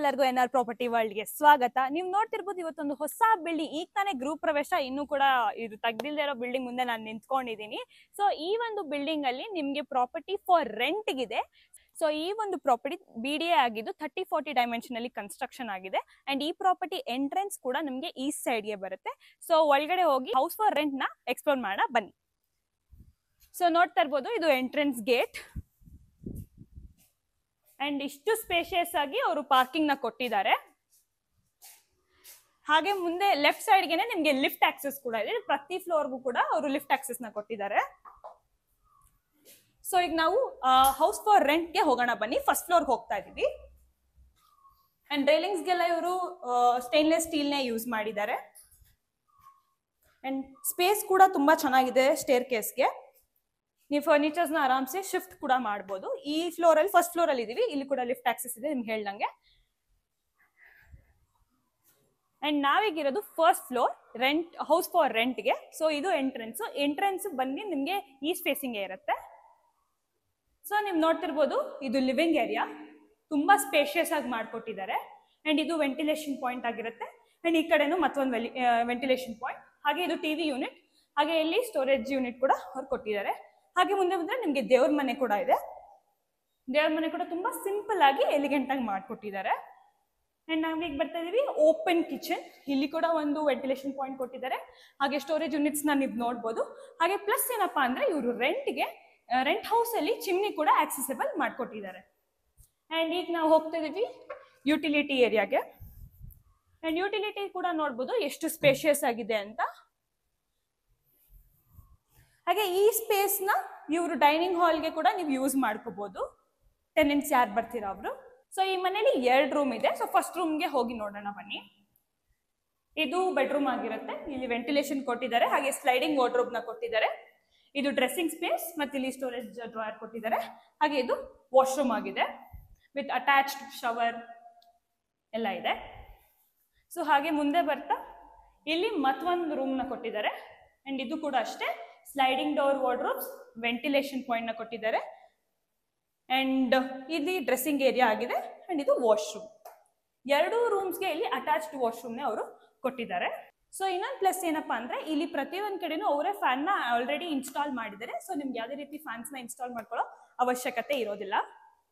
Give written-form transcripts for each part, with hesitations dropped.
ಎಲ್ಲರಿಗೂ N R property world ಗೆ ಸ್ವಾಗತ. ನೀವು ನೋಡ್ತಿರ್ಬೋದು ಇವತ್ತೊಂದು ಹೊಸ ಬಿಲ್ಡಿಂಗ್, ಈಗ ತಾನೇ ಗೃಹ ಪ್ರವೇಶ, ಇನ್ನೂ ಕೂಡ ಇದು ತೆಗ್ದಿಲ್ದೇ ಇರೋ ಬಿಲ್ಡಿಂಗ್ ಮುಂದೆ ನಾನು ನಿಂತ್ಕೊಂಡಿದ್ದೀನಿ. ಸೊ ಈ ಒಂದು ಬಿಲ್ಡಿಂಗ್ ಅಲ್ಲಿ ನಿಮ್ಗೆ ಪ್ರಾಪರ್ಟಿ ಫಾರ್ ರೆಂಟ್ ಇದೆ. ಸೊ ಈ ಒಂದು ಪ್ರಾಪರ್ಟಿ BDA ಆಗಿದ್ದು 30-40 ಡೈಮೆನ್ಷನ್ ಅಲ್ಲಿ ಕನ್ಸ್ಟ್ರಕ್ಷನ್ ಆಗಿದೆ. ಅಂಡ್ ಈ ಪ್ರಾಪರ್ಟಿ ಎಂಟ್ರೆನ್ಸ್ ಕೂಡ ನಿಮ್ಗೆ ಈಸ್ಟ್ ಸೈಡ್ ಗೆ ಬರುತ್ತೆ. ಸೊ ಒಳಗಡೆ ಹೋಗಿ ಹೌಸ್ ಫಾರ್ ರೆಂಟ್ ನ ಎಕ್ಸ್ಪ್ಲೋರ್ ಮಾಡೋಣ ಬನ್ನಿ. ಸೊ ನೋಡ್ತಾ ಇರ್ಬೋದು, ಇದು ಎಂಟ್ರೆನ್ಸ್ ಗೇಟ್ ಅಂಡ್ ಇಷ್ಟು ಸ್ಪೇಷಿಯಸ್ ಆಗಿ ಅವರು ಪಾರ್ಕಿಂಗ್ ನ ಕೊಟ್ಟಿದ್ದಾರೆ. ಹಾಗೆ ಮುಂದೆ ಲೆಫ್ಟ್ ಸೈಡ್ ಗೆನೆ ನಿಮ್ಗೆ ಲಿಫ್ಟ್ ಆಕ್ಸೆಸ್ ಕೂಡ ಇದೆ. ಪ್ರತಿ ಫ್ಲೋರ್ಗೂ ಕೂಡ ಅವರು ಲಿಫ್ಟ್ ಆಕ್ಸೆಸ್ ನ ಕೊಟ್ಟಿದ್ದಾರೆ. ಸೊ ಈಗ ನಾವು ಹೌಸ್ ಫಾರ್ ರೆಂಟ್ ಗೆ ಹೋಗೋಣ ಬನ್ನಿ. ಫಸ್ಟ್ ಫ್ಲೋರ್ ಹೋಗ್ತಾ ಇದೀವಿ. ಅಂಡ್ ರೈಲಿಂಗ್ಸ್ ಗೆಲ್ಲ ಇವರು ಸ್ಟೇನ್ಲೆಸ್ ಸ್ಟೀಲ್ ನೇ ಯೂಸ್ ಮಾಡಿದ್ದಾರೆ. ಅಂಡ್ ಸ್ಪೇಸ್ ಕೂಡ ತುಂಬಾ ಚೆನ್ನಾಗಿದೆ. ಸ್ಟೇರ್ ಕೇಸ್ಗೆ ನೀವು ಫರ್ನಿಚರ್ಸ್ ನ ಆರಾಮ್ಸೆ ಶಿಫ್ಟ್ ಕೂಡ ಮಾಡಬಹುದು. ಈ ಫ್ಲೋರ್ ಅಲ್ಲಿ ಫಸ್ಟ್ ಫ್ಲೋರ್ ಅಲ್ಲಿ ಇದೀವಿ. ಇಲ್ಲಿ ಕೂಡ ಲಿಫ್ಟ್ ಆಕ್ಸೆಸ್ ಇದೆ ನಿಮ್ಗೆ ಹೇಳ್ದಂಗೆ. ಅಂಡ್ ನಾವೀಗಿರೋದು first floor rent house for rent ಗೆ. ಸೊ ಇದು ಎಂಟ್ರೆನ್ಸ್ ಬಂದು ನಿಮ್ಗೆ ಈಸ್ಟ್ ಫೇಸಿಂಗ್ ಇರುತ್ತೆ. ಸೊ ನೀವು ನೋಡ್ತಿರ್ಬೋದು, ಇದು ಲಿವಿಂಗ್ ಏರಿಯಾ ತುಂಬಾ ಸ್ಪೇಷಿಯಸ್ ಆಗಿ ಮಾಡ್ಕೊಟ್ಟಿದ್ದಾರೆ. ಅಂಡ್ ಇದು ವೆಂಟಿಲೇಷನ್ ಪಾಯಿಂಟ್ ಆಗಿರುತ್ತೆ. ಅಂಡ್ ಈ ಕಡೆನೂ ಮತ್ತೊಂದು ವೆಂಟಿಲೇಷನ್ ಪಾಯಿಂಟ್. ಹಾಗೆ ಇದು ಟಿವಿ ಯೂನಿಟ್, ಹಾಗೆ ಇಲ್ಲಿ ಸ್ಟೋರೇಜ್ ಯೂನಿಟ್ ಕೂಡ ಅವ್ರು ಕೊಟ್ಟಿದ್ದಾರೆ. ಹಾಗೆ ಮುಂದೆ ಬಂದ್ರೆ ನಿಮ್ಗೆ ದೇವ್ರ ಮನೆ ಕೂಡ ಇದೆ. ದೇವ್ರ ಮನೆ ಕೂಡ ತುಂಬಾ ಸಿಂಪಲ್ ಆಗಿ ಎಲಿಗೆಂಟ್ ಆಗಿ ಮಾಡ್ಕೊಟ್ಟಿದ್ದಾರೆ. ಅಂಡ್ ನಾವೀಗ ಬರ್ತಾ ಇದೀವಿ ಓಪನ್ ಕಿಚನ್. ಇಲ್ಲಿ ಕೂಡ ಒಂದು ವೆಂಟಿಲೇಷನ್ ಪಾಯಿಂಟ್ ಕೊಟ್ಟಿದ್ದಾರೆ. ಹಾಗೆ ಸ್ಟೋರೇಜ್ ಯೂನಿಟ್ಸ್ ನ ನೀವು ನೋಡ್ಬೋದು. ಹಾಗೆ ಪ್ಲಸ್ ಏನಪ್ಪಾ ಅಂದ್ರೆ ಇವರು ರೆಂಟ್ ಹೌಸ್ ಅಲ್ಲಿ ಚಿಮ್ನಿ ಕೂಡ ಆಕ್ಸೆಸಿಬಲ್ ಮಾಡ್ಕೊಟ್ಟಿದ್ದಾರೆ. ಅಂಡ್ ಈಗ ನಾವು ಹೋಗ್ತಾ ಇದೀವಿ ಯುಟಿಲಿಟಿ ಏರಿಯಾಗೆ. ಅಂಡ್ ಯುಟಿಲಿಟಿ ಕೂಡ ನೋಡ್ಬೋದು ಎಷ್ಟು ಸ್ಪೇಷಿಯಸ್ ಆಗಿದೆ ಅಂತ. ಹಾಗೆ ಈ ಸ್ಪೇಸ್ ನ ಇವರು ಡೈನಿಂಗ್ ಹಾಲ್ಗೆ ಕೂಡ ನೀವು ಯೂಸ್ ಮಾಡ್ಕೋಬಹುದು, ಟೆನೆಂಟ್ಸ್ ಯಾರು ಬರ್ತೀರಾ ಅವರು. ಸೊ ಈ ಮನೇಲಿ 2 ರೂಮ್ ಇದೆ. ಸೊ ಫಸ್ಟ್ ರೂಮ್ಗೆ ಹೋಗಿ ನೋಡೋಣ ಬನ್ನಿ. ಇದು ಬೆಡ್ರೂಮ್ ಆಗಿರುತ್ತೆ. ಇಲ್ಲಿ ವೆಂಟಿಲೇಷನ್ ಕೊಟ್ಟಿದ್ದಾರೆ. ಹಾಗೆ ಸ್ಲೈಡಿಂಗ್ ವಾರ್ಡ್ರೋಬ್ ನ ಕೊಟ್ಟಿದ್ದಾರೆ. ಇದು ಡ್ರೆಸ್ಸಿಂಗ್ ಸ್ಪೇಸ್ ಮತ್ತೆ ಇಲ್ಲಿ ಸ್ಟೋರೇಜ್ ಡ್ರಾಯರ್ ಕೊಟ್ಟಿದ್ದಾರೆ. ಹಾಗೆ ಇದು ವಾಶ್ರೂಮ್ ಆಗಿದೆ ವಿತ್ ಅಟ್ಯಾಚ್ಡ್ ಶವರ್ ಎಲ್ಲ ಇದೆ. ಸೊ ಹಾಗೆ ಮುಂದೆ ಬರ್ತಾ ಇಲ್ಲಿ ಮತ್ತೊಂದು ರೂಮ್ ನ ಕೊಟ್ಟಿದ್ದಾರೆ. ಅಂಡ್ ಇದು ಕೂಡ ಅಷ್ಟೇ sliding door wardrobes, ventilation point ನ ಕೊಟ್ಟಿದ್ದಾರೆ. ಅಂಡ್ ಇಲ್ಲಿ ಡ್ರೆಸ್ಸಿಂಗ್ ಏರಿಯಾ ಆಗಿದೆ. ಅಂಡ್ ಇದು ವಾಶ್ರೂಮ್. 2 ರೂಮ್ಸ್ಗೆ ಇಲ್ಲಿ ಅಟ್ಯಾಚ್ಡ್ ವಾಶ್ರೂಮ್ ನ ಅವರು ಕೊಟ್ಟಿದ್ದಾರೆ. ಸೊ ಇನ್ನೊಂದು ಪ್ಲಸ್ ಏನಪ್ಪಾ ಅಂದ್ರೆ ಇಲ್ಲಿ ಪ್ರತಿಯೊಂದ್ ಕಡೆನೂ ಅವರೇ ಫ್ಯಾನ್ ನ ಆಲ್ರೆಡಿ ಇನ್ಸ್ಟಾಲ್ ಮಾಡಿದ್ದಾರೆ. ಸೊ ನಿಮ್ಗೆ ಯಾವುದೇ ರೀತಿ ಫ್ಯಾನ್ಸ್ ನ ಇನ್ಸ್ಟಾಲ್ ಮಾಡ್ಕೊಳ್ಳೋ ಅವಶ್ಯಕತೆ ಇರೋದಿಲ್ಲ.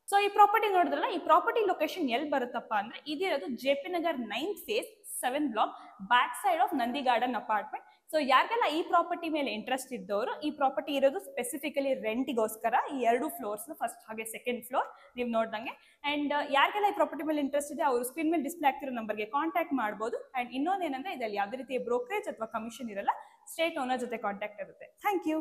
ಸೊ ಈ ಪ್ರಾಪರ್ಟಿ ನೋಡಿದ್ರಲ್ಲ, ಈ ಪ್ರಾಪರ್ಟಿ ಲೊಕೇಶನ್ ಎಲ್ಲಿ ಬರುತ್ತಪ್ಪ ಅಂದ್ರೆ ಇದಿರೋದು JP Nagar 9th phase 7th block, back side of Nandi garden apartment. So ಯಾರಿಗೆಲ್ಲ ಈ ಪ್ರಾಪರ್ಟಿ ಮೇಲೆ ಇಂಟ್ರೆಸ್ಟ್ ಇದ್ದವರು, ಈ ಪ್ರಾಪರ್ಟಿ ಇರೋದು ಸ್ಪೆಸಿಫಿಕಲಿ ರೆಂಟಿಗೋಸ್ಕರ. ಈ 2 ಫ್ಲೋರ್ಸ್, ಫಸ್ಟ್ ಹಾಗೆ ಸೆಕೆಂಡ್ ಫ್ಲೋರ್ ನೀವು ನೋಡ್ದಂಗೆ. ಅಂಡ್ ಯಾರಿಗೆಲ್ಲ ಈ ಪ್ರಾಪರ್ಟಿ ಮೇಲೆ ಇಂಟ್ರೆಸ್ಟ್ ಇದೆ ಅವರು ಸ್ಕ್ರೀನ್ ಮೇಲೆ ಡಿಸ್ಪ್ಲೇ ಆಗ್ತಿರೋ ನಂಬರ್ಗೆ ಕಾಂಟ್ಯಾಕ್ಟ್ ಮಾಡಬಹುದು. ಅಂಡ್ ಇನ್ನೊಂದೇನಂದ್ರೆ ಇದರಲ್ಲಿ ಯಾವುದೇ ರೀತಿಯ ಬ್ರೋಕರೇಜ್ ಅಥವಾ ಕಮಿಷನ್ ಇರಲ್ಲ. ಸ್ಟ್ರೇಟ್ ಓನರ್ ಜೊತೆ ಕಾಂಟ್ಯಾಕ್ಟ್ ಇರುತ್ತೆ. Thank you.